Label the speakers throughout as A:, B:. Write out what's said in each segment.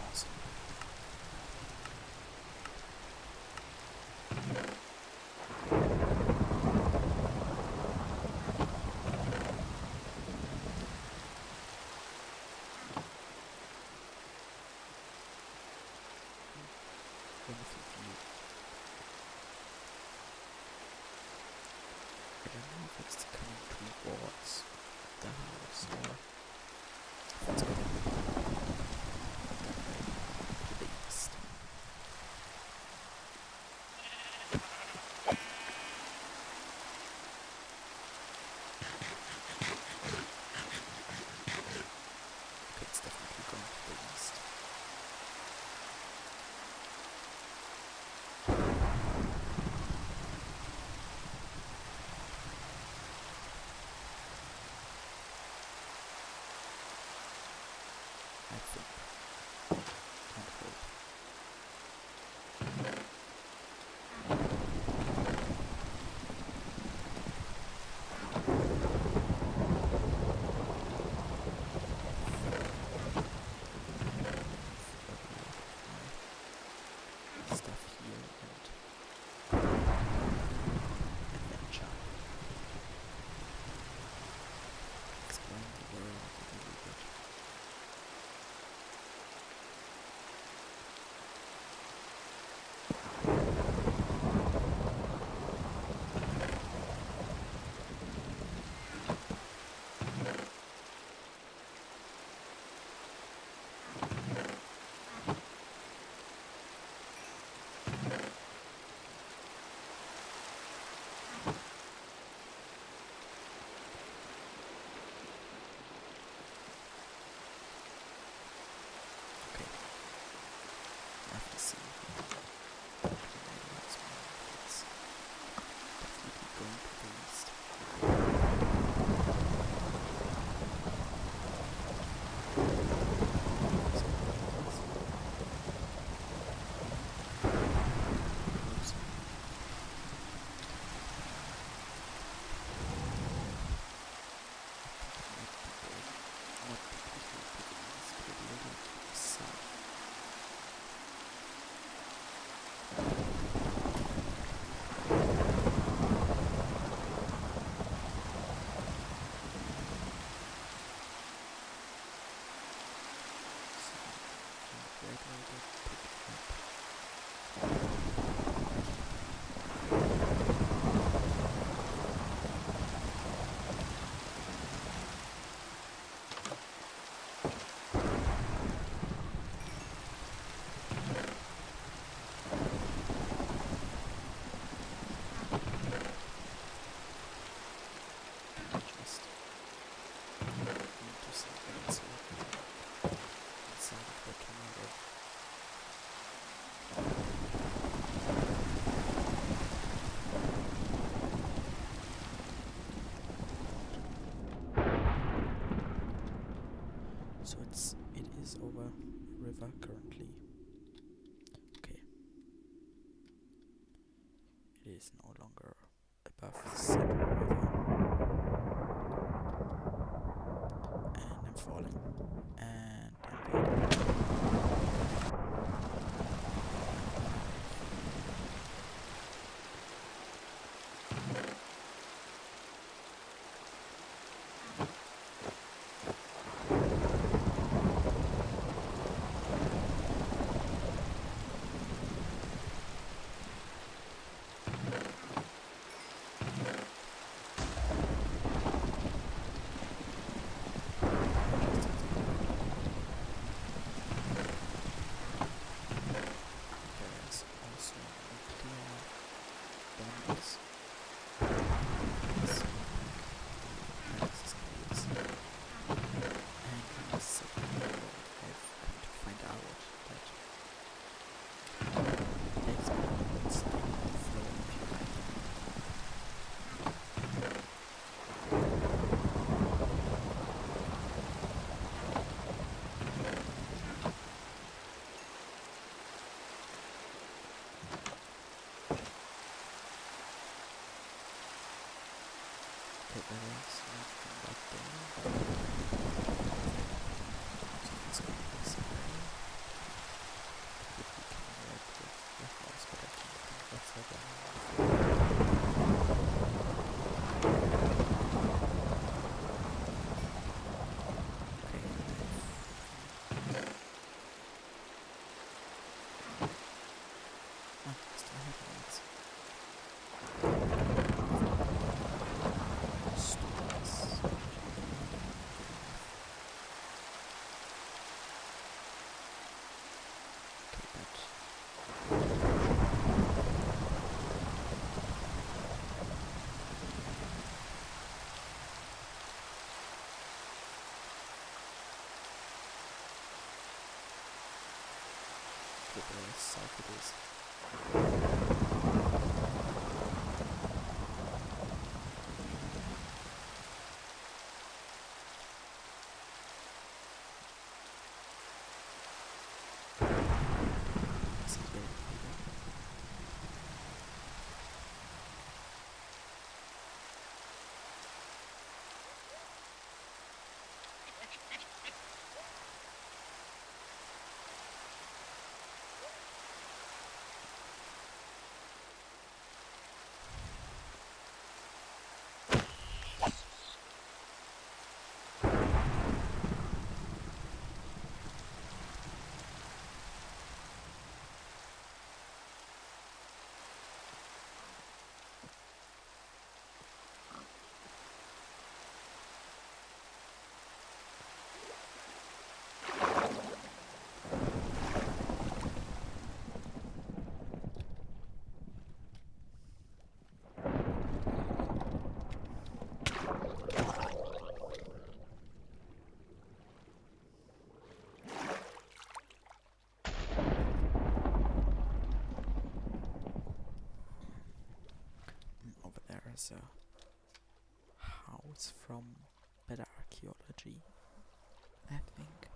A: Awesome. Wonderful view. I don't know if it's coming towards the house or if it's going to the east. Okay, it's definitely going to the east. I think. And hope. Stuff here and adventure. Exploring the world a little bit. Okay, I have to see. It's definitely going to the east. So it is over a river currently. Okay. It is no longer above the Seine River. And I'm falling. And I'm dead. Okay, there is nothing back there, so let's go this way. If we can avoid the house, but I don't think that's a still have lights. Stores. Okay, but okay, there is south it is. Is it very clear? Over there is a house from better archaeology, I think.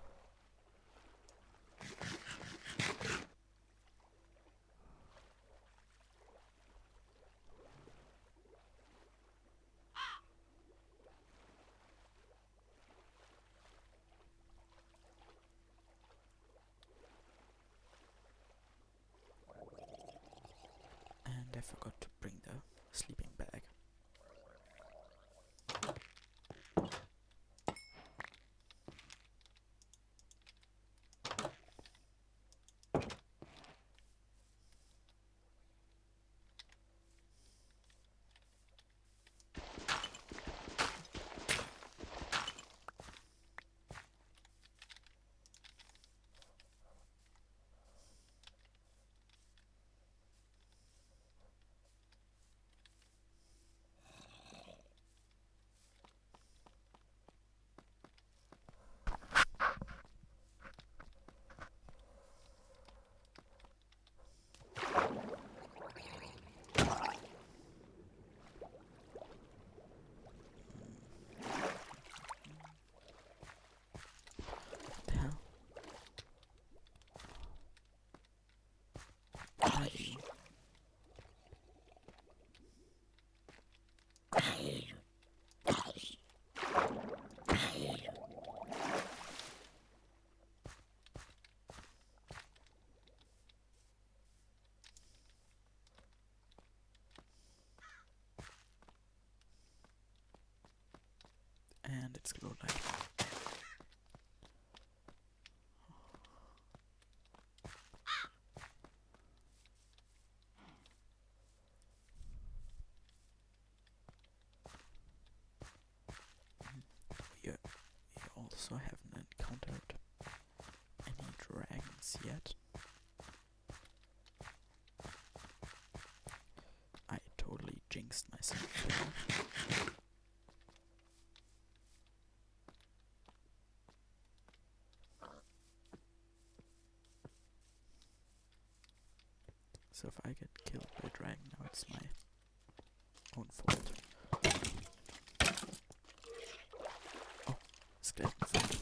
A: And I forgot to bring the sleeping bag. What the hell? Are you? And it's glow light. You also haven't encountered any dragons yet. I totally jinxed myself there. So if I get killed by a dragon now, it's my own fault. Oh, skeleton food.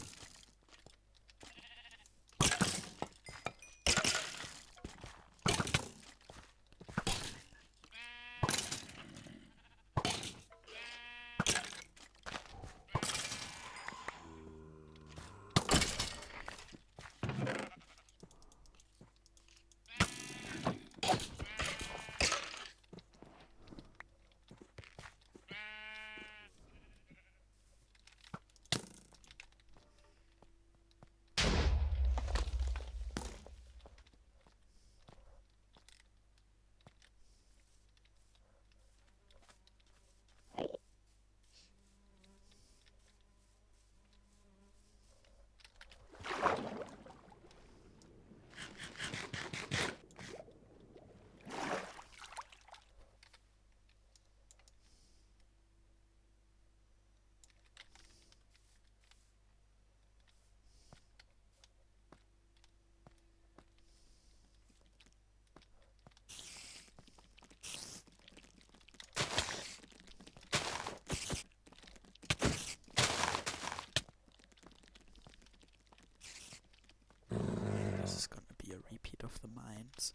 A: the mines.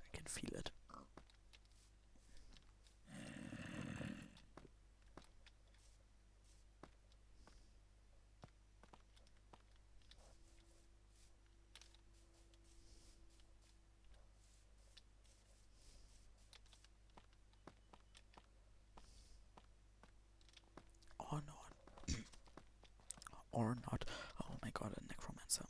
A: I can feel it. Or not. Or not. Oh my god, a necromancer.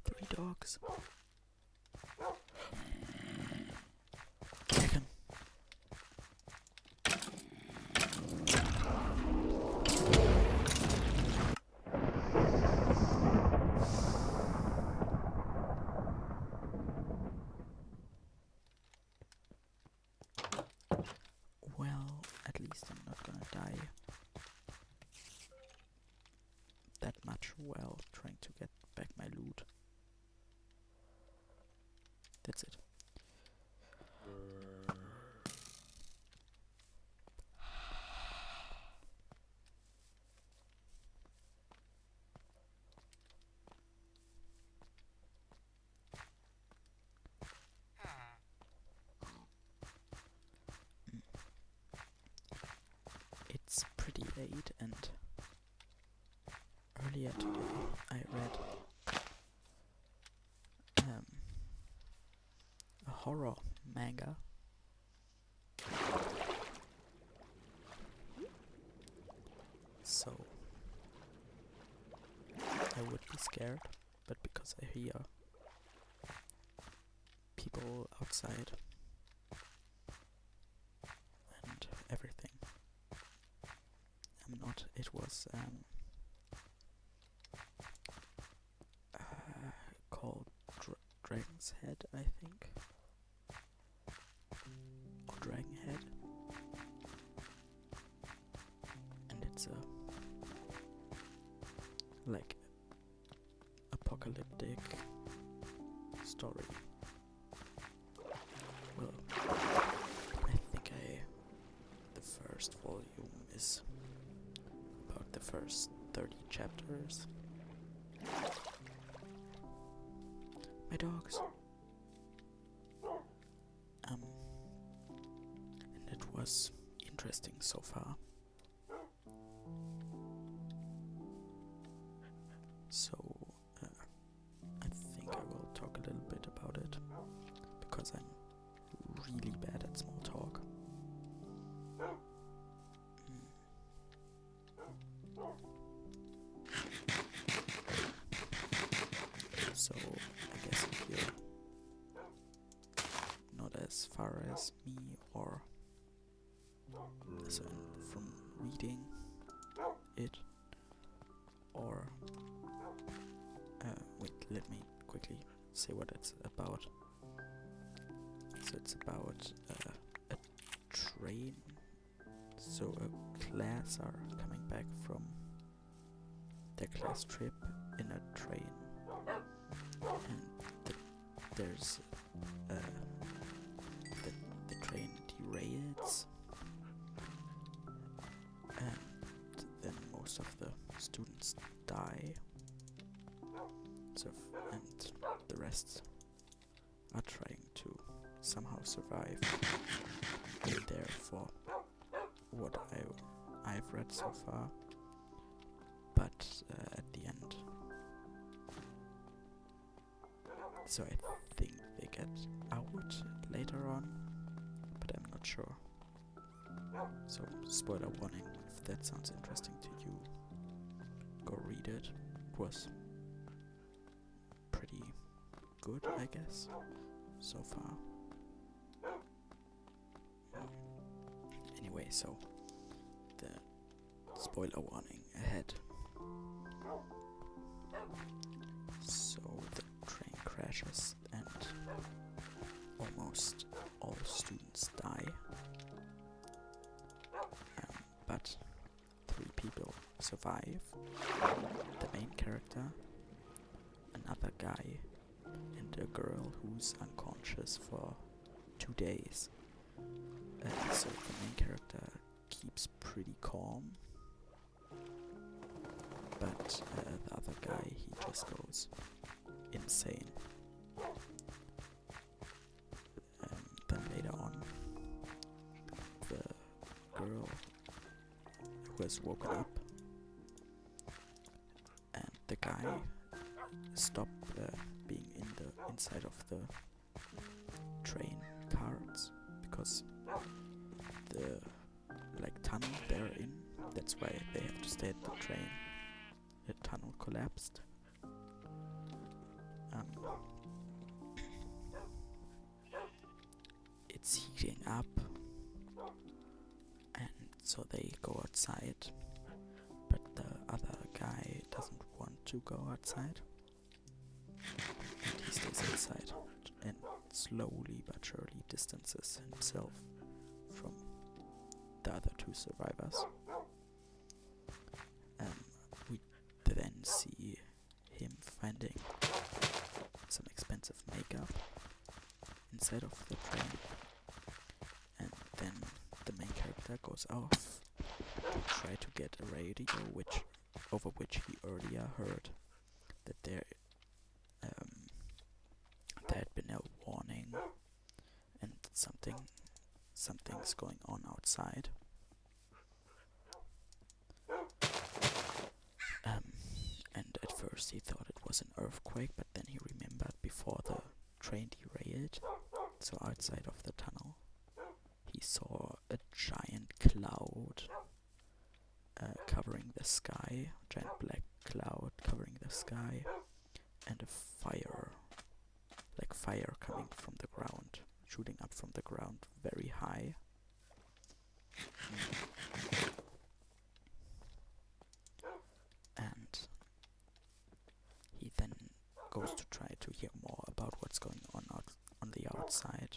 A: Three dogs. Kick him. Well, at least I'm not gonna die that much while trying to get back my loot. That's it. It's pretty late, and earlier today I read a horror manga. So I would be scared, but because I hear people outside and everything, I'm not. It was called Dragon's Head, I think, or Dragon Head, and it's a like apocalyptic story. Well, I think the first volume is about the first 30 chapters. My dogs. And it was interesting so far. So I think I will talk a little bit about it, because I'm really bad at small talk. So I guess if you're not as far as me, or so from reading it, or wait, let me quickly say what it's about. So it's about a train. So a class are coming back from their class trip in a train, and there's the train derails, and then most of the students die. So and the rest are trying to somehow survive. Therefore, what I've read so far, but at the end, so I think they get out later on, but I'm not sure. So spoiler warning, if that sounds interesting to you, go read it. It was pretty good, I guess, so far. Anyway, so the spoiler warning ahead. So the train crashes and almost all students die, but 3 people survive. The main character, another guy, and a girl who's unconscious for 2 days. So the main character keeps pretty calm, but the other guy, he just goes insane. Then later on, the girl who has woken up and the guy stop being inside of the train cars, because the tunnel they're in, that's why they have to stay at the train. The tunnel collapsed. It's heating up, and so they go outside, but the other guy doesn't want to go outside, and he stays inside and slowly but surely distances himself from the other 2 survivors. We then see him finding some expensive makeup inside of the train, and then the main character goes off to try to get a radio over which he earlier heard that there had been a warning and something's going on outside. And at first he thought it was an earthquake, but then he remembered before the train derailed, so outside of the tunnel he saw a giant cloud covering the sky, giant black cloud covering the sky, and a fire coming from the ground, shooting up from the ground very high. And he then goes to try to hear more about what's going on on the outside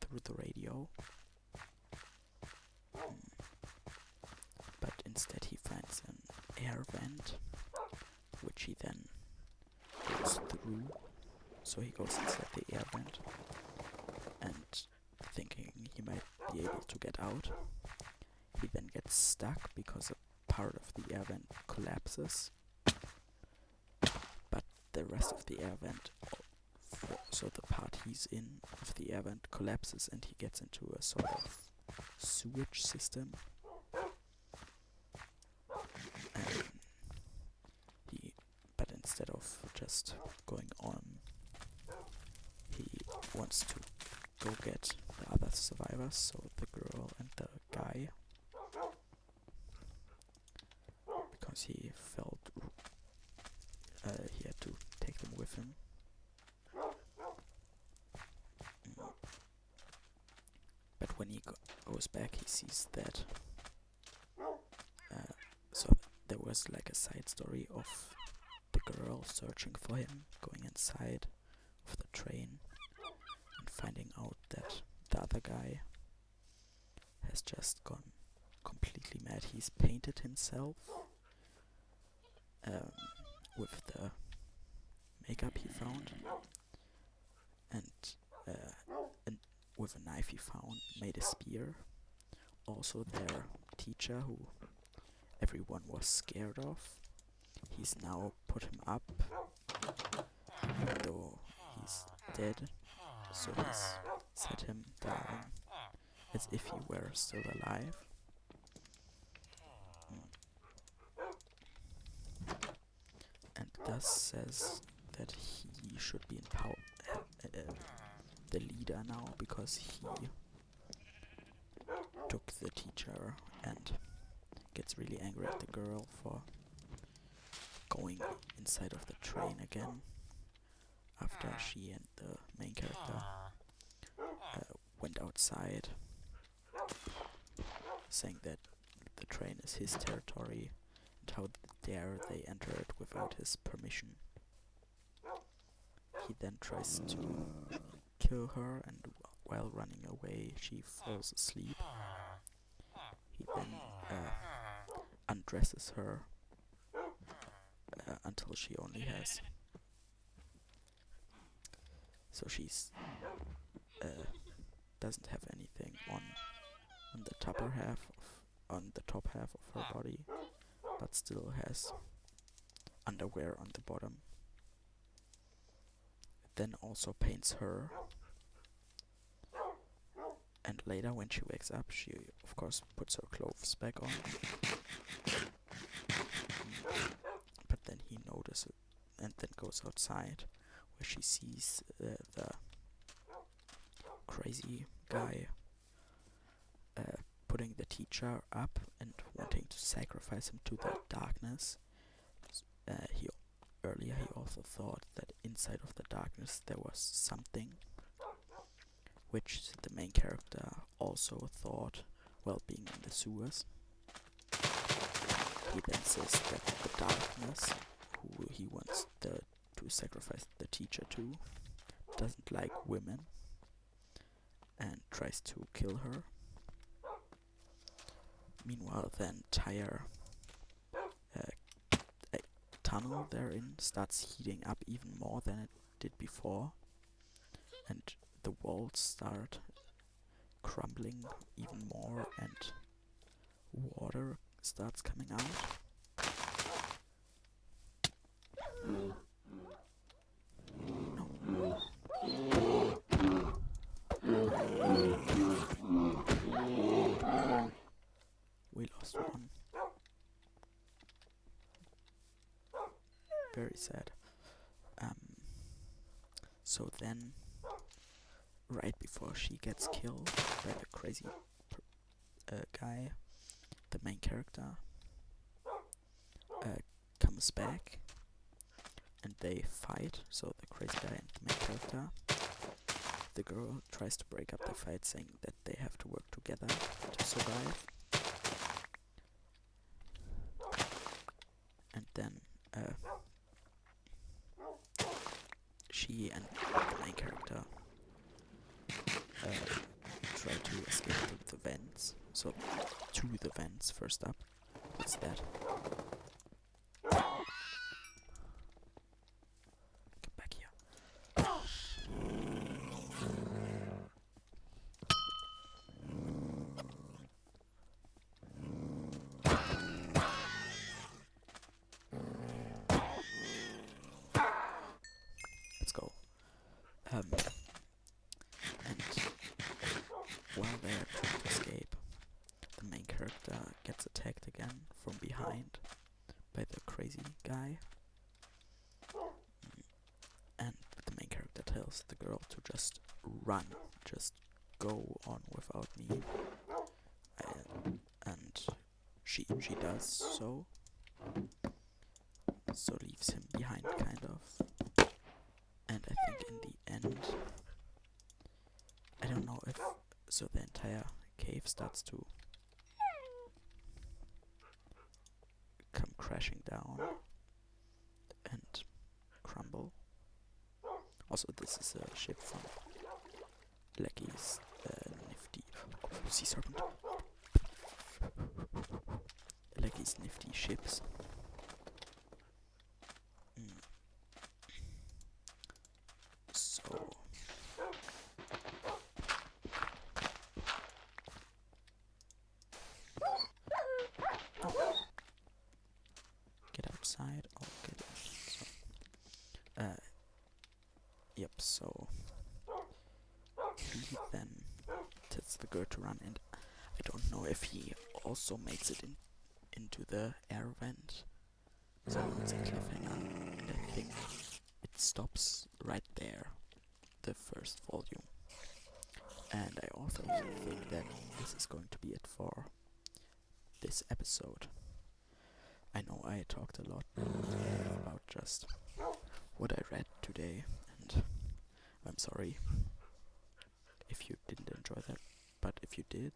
A: through the radio. But instead he finds an air vent, which he then goes through. So he goes inside the air vent, and thinking he might be able to get out, he then gets stuck because a part of the air vent collapses, but the rest of the air vent, so the part he's in of the air vent, collapses, and he gets into a sort of sewage system. But instead of just going on, he wants to go get the other survivors, so the girl and the guy, because he felt he had to take them with him. But when he goes back, he sees that so there was like a side story of the girl searching for him, going inside of the train and finding out that the other guy has just gone completely mad. He's painted himself with the makeup he found, and with a knife he found, made a spear. Also their teacher, who everyone was scared of, he's now put him up, even though he's dead, so he's set him down as if he were still alive. And thus says that he should be in power, the leader now, because he took the teacher, and gets really angry at the girl for going inside of the train again after she and the main character went outside, saying that the train is his territory and how dare they enter it without his permission. He then tries to kill her, and while running away she falls asleep. He then undresses her until she only has. So she's doesn't have anything on the on the top half of her body, but still has underwear on the bottom. Then also paints her, and later when she wakes up, she of course puts her clothes back on. But then he notices and then goes outside, where she sees the crazy guy putting the teacher up and wanting to sacrifice him to the darkness. Earlier he also thought that inside of the darkness there was something, which the main character also thought while being in the sewers. He then says that the darkness, who he wants to sacrifice the teacher to, doesn't like women and tries to kill her. Meanwhile, the entire tunnel they're in starts heating up even more than it did before, and the walls start crumbling even more, and water starts coming out. We lost one. Very sad. So then, right before she gets killed by the crazy guy, the main character comes back and they fight. So the crazy guy and the main character. The girl tries to break up the fight, saying that they have to work together to survive. And then she and the main character try to escape through the vents. So to the vents first up. What's that? Get back here. Let's go. And while they're trying to escape, the main character gets attacked again from behind by the crazy guy. And the main character tells the girl to just run, just go on without me. And she does so. So leaves him behind, kind of. And I think in the end, I don't know if, so the entire cave starts to come crashing down and crumble. Also, this is a ship from Lecky's nifty sea serpent. Lecky's nifty ships. So get outside. I'll get in. So, yep. So he then tells the girl to run, and I don't know if he also makes it into the air vent. So it's a cliffhanger, and I think it stops right there, the first volume. And I also think that this is going to be it for this episode. I know I talked a lot about just what I read today, and I'm sorry if you didn't enjoy that, but if you did,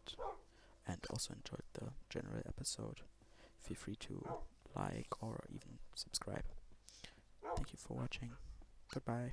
A: and also enjoyed the general episode, feel free to like or even subscribe. Thank you for watching. Goodbye.